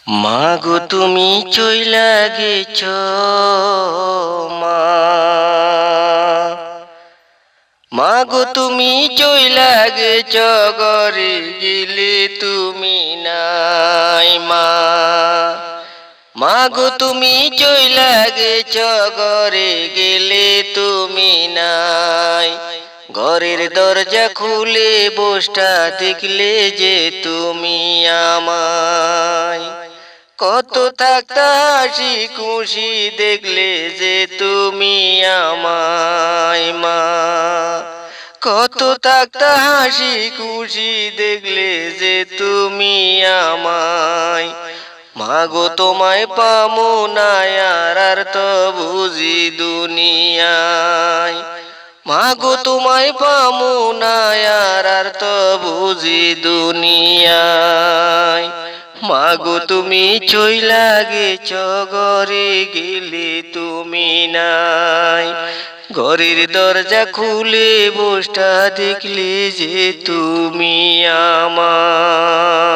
মাগো তুমি চইলা গেছ মা, মাগো তুমি চইলা গেছ ঘরে গেলে তুমি নাই মা, মাগো তুমি চইলা গেছ ঘরে গেলে তুমি নাই। ঘরের দরজা খুলে বসটা দেখলে যে তুমি আমায়, কত থাকতা হাসি খুশি দেখলে যে তুমি আমায় মা, কত থাকতা হাসি খুশি দেখলে যে তুমি আমায়। মাগো তোমায় পামু না আর তো বুঝি দুনিয়ায়, মাগো তোমায় পামু না আর তো বুঝি দুনিয়ায়। মাগো তুমি চইলা গেছ ঘরে গেলে তুমি নাই, ঘরের দরজা খুলে বসটা দেখলে যে তুমি আমায়।